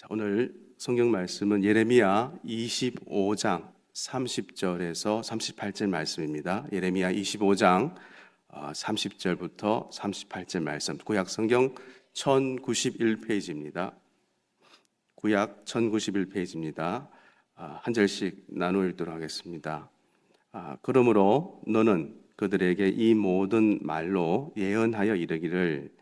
오늘 성경 말씀은 예레미야 25장 30절에서 38절 말씀입니다. 예레미야 25장 30절부터 38절 말씀, 구약 성경 1091페이지입니다. 구약 1091페이지입니다. 한 절씩 나누어 읽도록 하겠습니다. 그러므로 너는 그들에게 이 모든 말로 예언하여 이르기를,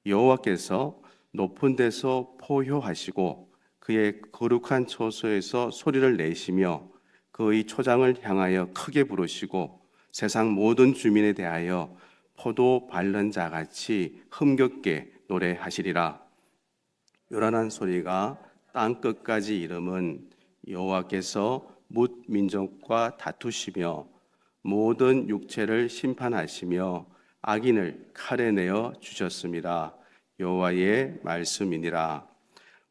여호와께서 높은 데서 포효하시고 그의 거룩한 처소에서 소리를 내시며 그의 초장을 향하여 크게 부르시고 세상 모든 주민에 대하여 포도 밟는 자같이 흥겹게 노래하시리라. 요란한 소리가 땅 끝까지 이름은 여호와께서 뭇 민족과 다투시며 모든 육체를 심판하시며 악인을 칼에 내어 주셨습니다. 여호와의 말씀이니라.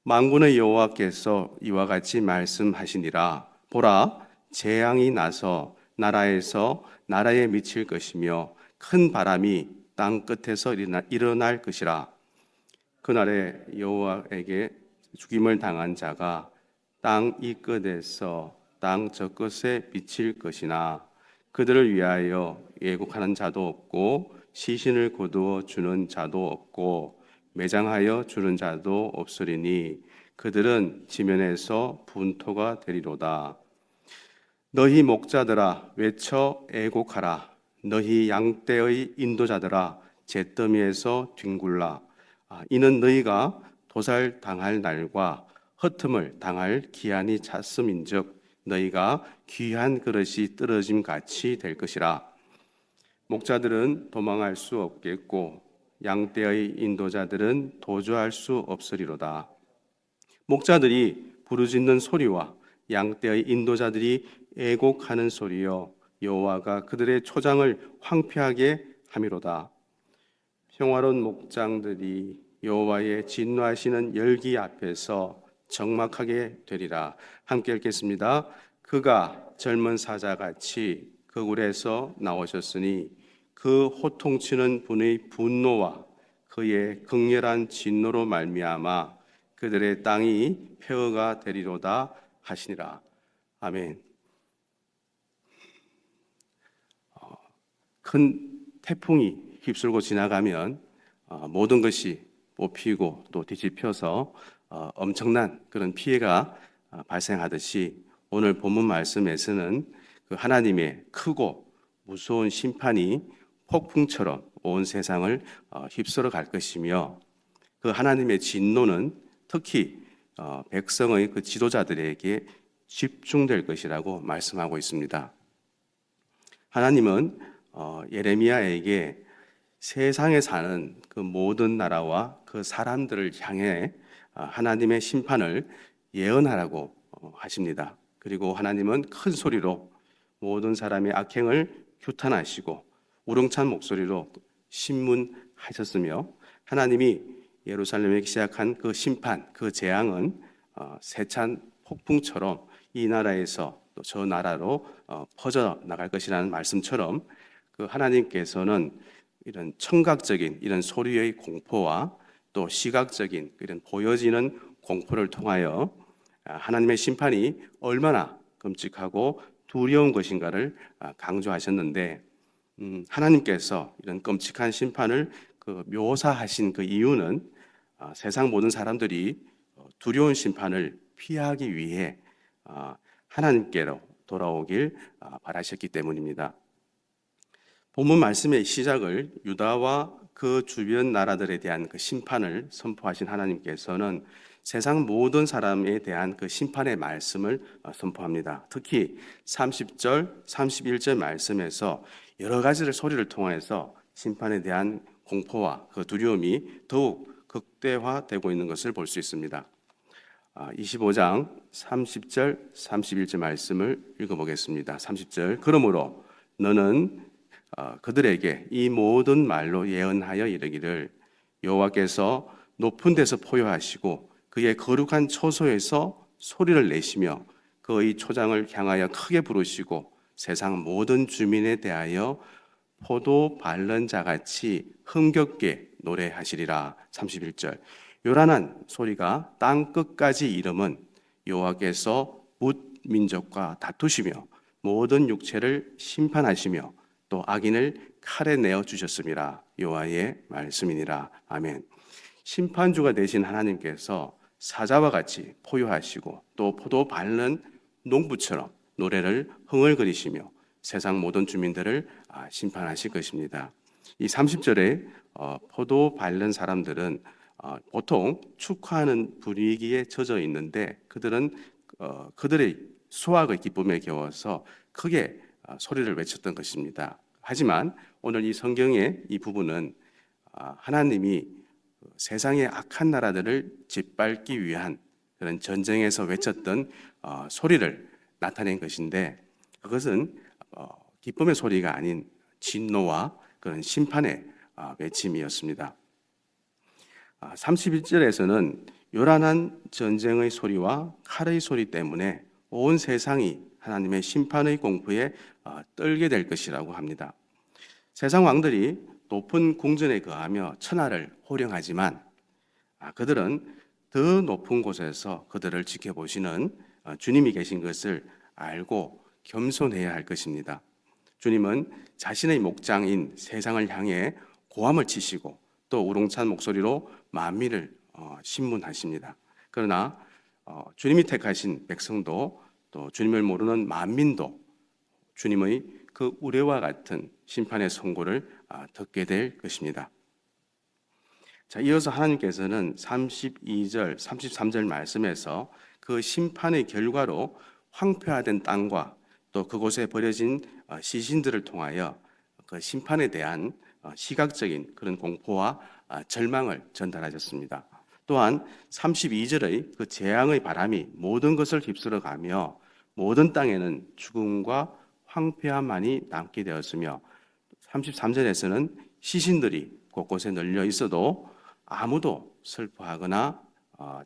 만군의 여호와께서 이와 같이 말씀하시니라. 보라, 재앙이 나서 나라에서 나라에 미칠 것이며 큰 바람이 땅 끝에서 일어날 것이라. 그날에 여호와에게 죽임을 당한 자가 땅 이 끝에서 땅 저 끝에 미칠 것이나 그들을 위하여 예곡하는 자도 없고 시신을 거두어 주는 자도 없고 매장하여 주는 자도 없으리니 그들은 지면에서 분토가 되리로다. 너희 목자들아 외쳐 애곡하라. 너희 양떼의 인도자들아 잿더미에서 뒹굴라. 이는 너희가 도살 당할 날과 흩음을 당할 기한이 찼음인즉 너희가 귀한 그릇이 떨어짐 같이 될 것이라. 목자들은 도망할 수 없겠고 양떼의 인도자들은 도주할 수 없으리로다. 목자들이 부르짖는 소리와 양떼의 인도자들이 애곡하는 소리여 여호와가 그들의 초장을 황폐하게 함이로다. 평화로운 목장들이 여호와의 진노하시는 열기 앞에서 적막하게 되리라. 함께 읽겠습니다. 그가 젊은 사자같이 그 굴에서 나오셨으니 그 호통치는 분의 분노와 그의 극렬한 진노로 말미암아 그들의 땅이 폐허가 되리로다 하시니라. 아멘. 큰 태풍이 휩쓸고 지나가면 모든 것이 뽑히고 또 뒤집혀서 엄청난 그런 피해가 발생하듯이 오늘 본문 말씀에서는 그 하나님의 크고 무서운 심판이 폭풍처럼 온 세상을 휩쓸어 갈 것이며 그 하나님의 진노는 특히 백성의 그 지도자들에게 집중될 것이라고 말씀하고 있습니다. 하나님은 예레미야에게 세상에 사는 그 모든 나라와 그 사람들을 향해 하나님의 심판을 예언하라고 하십니다. 그리고 하나님은 큰 소리로 모든 사람의 악행을 규탄하시고 우렁찬 목소리로 신문하셨으며 하나님이 예루살렘에 시작한 그 심판, 그 재앙은 세찬 폭풍처럼 이 나라에서 또 저 나라로 퍼져 나갈 것이라는 말씀처럼 그 하나님께서는 이런 청각적인 이런 소리의 공포와 또 시각적인 이런 보여지는 공포를 통하여 하나님의 심판이 얼마나 끔찍하고 두려운 것인가를 강조하셨는데 하나님께서 이런 끔찍한 심판을 그 묘사하신 그 이유는 세상 모든 사람들이 두려운 심판을 피하기 위해 하나님께로 돌아오길 바라셨기 때문입니다. 본문 말씀의 시작을 유다와 그 주변 나라들에 대한 그 심판을 선포하신 하나님께서는 세상 모든 사람에 대한 그 심판의 말씀을 선포합니다. 특히 30절, 31절 말씀에서 여러 가지를 소리를 통해서 심판에 대한 공포와 그 두려움이 더욱 극대화되고 있는 것을 볼 수 있습니다. 25장 30절, 31절 말씀을 읽어보겠습니다. 30절, 그러므로 너는 그들에게 이 모든 말로 예언하여 이르기를, 여호와께서 높은 데서 포효하시고 그의 거룩한 처소에서 소리를 내시며 그의 초장을 향하여 크게 부르시고 세상 모든 주민에 대하여 포도 밟는 자같이 흥겹게 노래하시리라. 31절, 요란한 소리가 땅 끝까지 이름은 여호와께서 뭇 민족과 다투시며 모든 육체를 심판하시며 또 악인을 칼에 내어 주셨음이라. 여호와의 말씀이니라. 아멘. 심판주가 되신 하나님께서 사자와 같이 포효하시고 또 포도 밟는 농부처럼 노래를 흥얼거리시며 세상 모든 주민들을 심판하실 것입니다. 이 30절에 포도 밟는 사람들은 보통 축하하는 분위기에 젖어 있는데 그들은 그들의 수확의 기쁨에 겨워서 크게 소리를 외쳤던 것입니다. 하지만 오늘 이 성경의 이 부분은 하나님이 세상의 악한 나라들을 짓밟기 위한 그런 전쟁에서 외쳤던 소리를 나타낸 것인데 그것은 기쁨의 소리가 아닌 진노와 그런 심판의 외침이었습니다. 31절에서는 요란한 전쟁의 소리와 칼의 소리 때문에 온 세상이 하나님의 심판의 공포에 떨게 될 것이라고 합니다. 세상 왕들이 높은 궁전에 거하며 천하를 호령하지만 그들은 더 높은 곳에서 그들을 지켜보시는 주님이 계신 것을 알고 겸손해야 할 것입니다. 주님은 자신의 목장인 세상을 향해 고함을 치시고 또 우렁찬 목소리로 만민을 신문하십니다. 그러나 주님이 택하신 백성도 또 주님을 모르는 만민도 주님의 그 우레와 같은 심판의 선고를 듣게 될 것입니다. 자, 이어서 하나님께서는 32절, 33절 말씀에서 그 심판의 결과로 황폐화된 땅과 또 그곳에 버려진 시신들을 통하여 그 심판에 대한 시각적인 그런 공포와 절망을 전달하셨습니다. 또한 32절의 그 재앙의 바람이 모든 것을 휩쓸어 가며 모든 땅에는 죽음과 황폐함만이 남게 되었으며 33절에서는 시신들이 곳곳에 널려 있어도 아무도 슬퍼하거나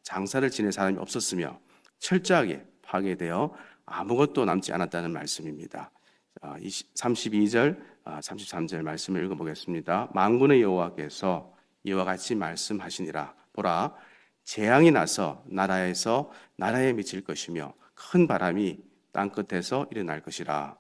장사를 지낼 사람이 없었으며 철저하게 파괴되어 아무것도 남지 않았다는 말씀입니다. 32절, 33절 말씀을 읽어보겠습니다. 만군의 여호와께서 이와 같이 말씀하시니라. 보라, 재앙이 나서 나라에서 나라에 미칠 것이며 큰 바람이 땅 끝에서 일어날 것이라.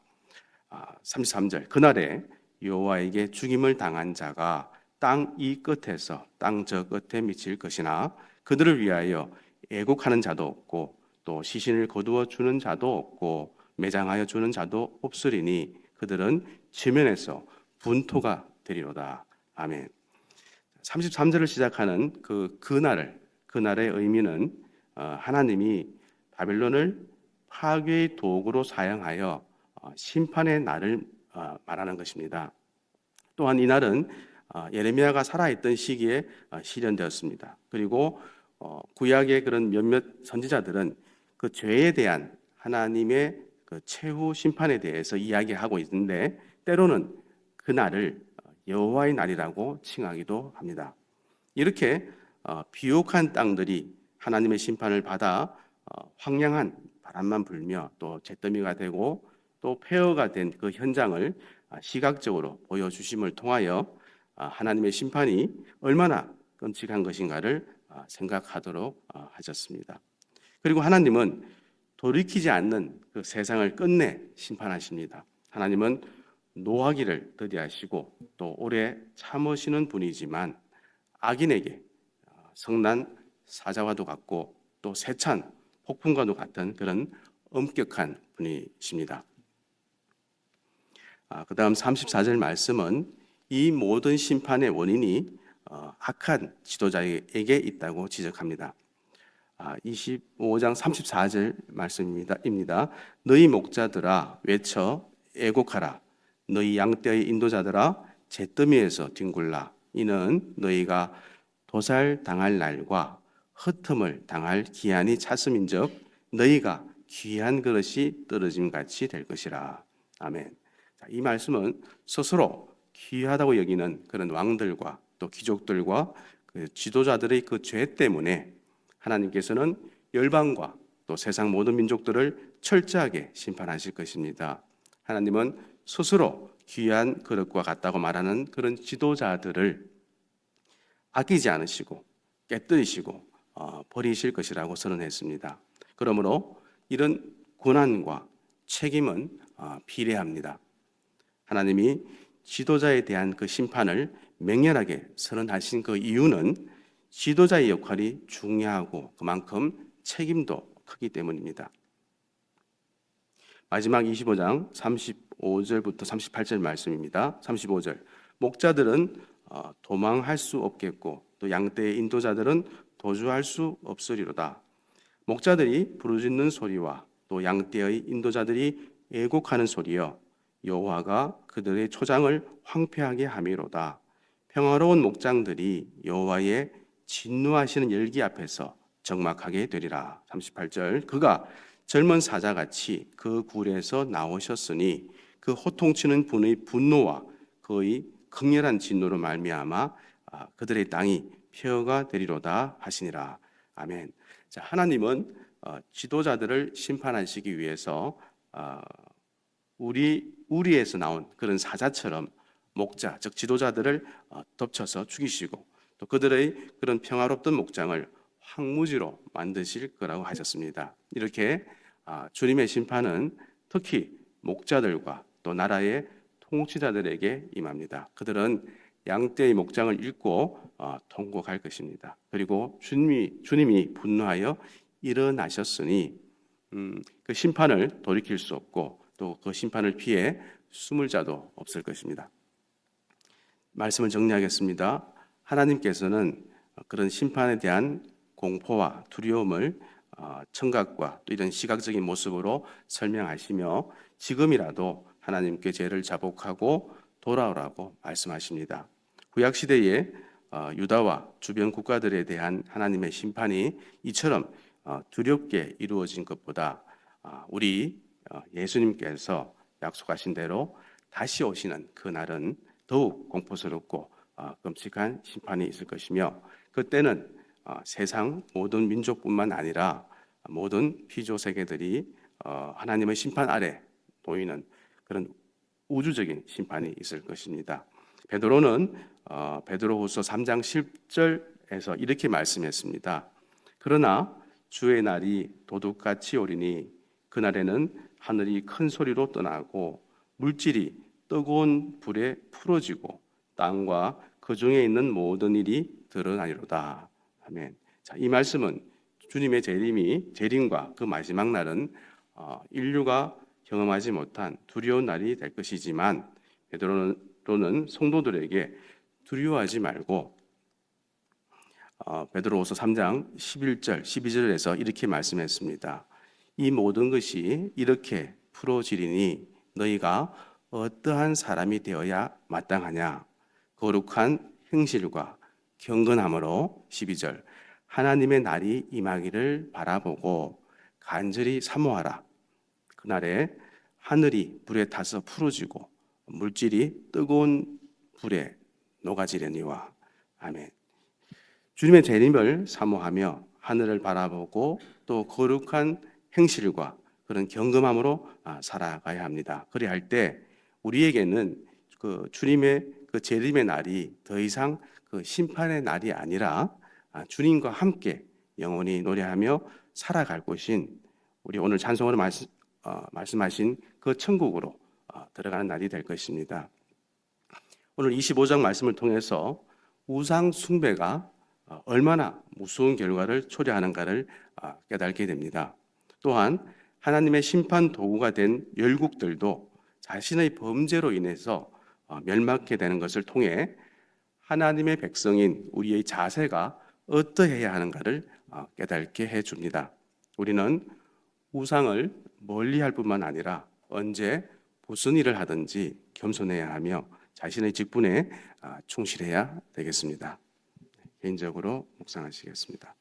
33절, 그날에 여호와에게 죽임을 당한 자가 땅 이 끝에서 땅 저 끝에 미칠 것이나 그들을 위하여 애곡하는 자도 없고 또 시신을 거두어 주는 자도 없고 매장하여 주는 자도 없으리니 그들은 지면에서 분토가 되리로다. 아멘. 33절을 시작하는 그날의 의미는 하나님이 바벨론을 파괴의 도구로 사용하여 심판의 날을 말하는 것입니다. 또한 이 날은 예레미야가 살아있던 시기에 실현되었습니다. 그리고 구약의 그런 몇몇 선지자들은 그 죄에 대한 하나님의 그 최후 심판에 대해서 이야기하고 있는데 때로는 그 날을 여호와의 날이라고 칭하기도 합니다. 이렇게 비옥한 땅들이 하나님의 심판을 받아 황량한 바람만 불며 또 잿더미가 되고 또 폐허가 된 그 현장을 시각적으로 보여주심을 통하여 하나님의 심판이 얼마나 끔찍한 것인가를 생각하도록 하셨습니다. 그리고 하나님은 돌이키지 않는 그 세상을 끝내 심판하십니다. 하나님은 노하기를 더디하시고 또 오래 참으시는 분이지만 악인에게 성난 사자와도 같고 또 세찬 폭풍과도 같은 그런 엄격한 분이십니다. 그 다음 34절 말씀은 이 모든 심판의 원인이 악한 지도자에게 있다고 지적합니다. 25장 34절 말씀입니다. 너희 목자들아 외쳐 애곡하라. 너희 양떼의 인도자들아 잿더미에서 뒹굴라. 이는 너희가 도살 당할 날과 흩음을 당할 기한이 찼음인즉 너희가 귀한 그릇이 떨어짐 같이 될 것이라. 아멘. 이 말씀은 스스로 귀하다고 여기는 그런 왕들과 또 귀족들과 그 지도자들의 그 죄 때문에 하나님께서는 열방과 또 세상 모든 민족들을 철저하게 심판하실 것입니다. 하나님은 스스로 귀한 그릇과 같다고 말하는 그런 지도자들을 아끼지 않으시고 깨뜨리시고 버리실 것이라고 선언했습니다. 그러므로 이런 고난과 책임은 비례합니다. 하나님이 지도자에 대한 그 심판을 맹렬하게 선언하신 그 이유는 지도자의 역할이 중요하고 그만큼 책임도 크기 때문입니다. 마지막 25장 35절부터 38절 말씀입니다. 35절 목자들은 도망할 수 없겠고 또 양떼의 인도자들은 도주할 수 없으리로다. 목자들이 부르짖는 소리와 또 양떼의 인도자들이 애곡하는 소리여 여호와가 그들의 초장을 황폐하게 함이로다. 평화로운 목장들이 여호와의 진노하시는 열기 앞에서 적막하게 되리라. 38절 그가 젊은 사자같이 그 굴에서 나오셨으니 그 호통치는 분의 분노와 그의 극렬한 진노로 말미암아 그들의 땅이 폐허가 되리로다 하시니라. 아멘. 자, 하나님은 지도자들을 심판하시기 위해서 우리에서 나온 그런 사자처럼 목자, 즉 지도자들을 덮쳐서 죽이시고 또 그들의 그런 평화롭던 목장을 황무지로 만드실 거라고 하셨습니다. 이렇게 주님의 심판은 특히 목자들과 또 나라의 통치자들에게 임합니다. 그들은 양떼의 목장을 잃고 통곡할 것입니다. 그리고 주님이 분노하여 일어나셨으니 그 심판을 돌이킬 수 없고 또 그 심판을 피해 숨을 자도 없을 것입니다. 말씀을 정리하겠습니다. 하나님께서는 그런 심판에 대한 공포와 두려움을 청각과 또 이런 시각적인 모습으로 설명하시며 지금이라도 하나님께 죄를 자복하고 돌아오라고 말씀하십니다. 구약 시대에 유다와 주변 국가들에 대한 하나님의 심판이 이처럼 두렵게 이루어진 것보다 우리 예수님께서 약속하신 대로 다시 오시는 그날은 더욱 공포스럽고 끔찍한 심판이 있을 것이며 그때는 세상 모든 민족뿐만 아니라 모든 피조 세계들이 하나님의 심판 아래 놓이는 그런 우주적인 심판이 있을 것입니다. 베드로는 베드로후서 3장 10절에서 이렇게 말씀했습니다. 그러나 주의 날이 도둑같이 오리니 그날에는 하늘이 큰 소리로 떠나고 물질이 뜨거운 불에 풀어지고 땅과 그 중에 있는 모든 일이 드러나리로다. 아멘. 자, 이 말씀은 주님의 재림과 그 마지막 날은 인류가 경험하지 못한 두려운 날이 될 것이지만 베드로는 성도들에게 두려워하지 말고 베드로후서 3장 11절, 12절에서 이렇게 말씀했습니다. 이 모든 것이 이렇게 풀어지리니 너희가 어떠한 사람이 되어야 마땅하냐? 거룩한 행실과 경건함으로 12절 하나님의 날이 임하기를 바라보고 간절히 사모하라. 그날에 하늘이 불에 타서 풀어지고 물질이 뜨거운 불에 녹아지려니와. 아멘. 주님의 재림을 사모하며 하늘을 바라보고 또 거룩한 행실과 그런 경건함으로 살아가야 합니다. 그래야 할 때 우리에게는 그 주님의 그 재림의 날이 더 이상 그 심판의 날이 아니라 주님과 함께 영원히 노래하며 살아갈 곳인 우리 오늘 찬송으로 말씀하신 그 천국으로 들어가는 날이 될 것입니다. 오늘 25장 말씀을 통해서 우상 숭배가 얼마나 무서운 결과를 초래하는가를 깨닫게 됩니다. 또한 하나님의 심판 도구가 된 열국들도 자신의 범죄로 인해서 멸망하게 되는 것을 통해 하나님의 백성인 우리의 자세가 어떠해야 하는가를 깨닫게 해줍니다. 우리는 우상을 멀리할 뿐만 아니라 언제 무슨 일을 하든지 겸손해야 하며 자신의 직분에 충실해야 되겠습니다. 개인적으로 묵상하시겠습니다.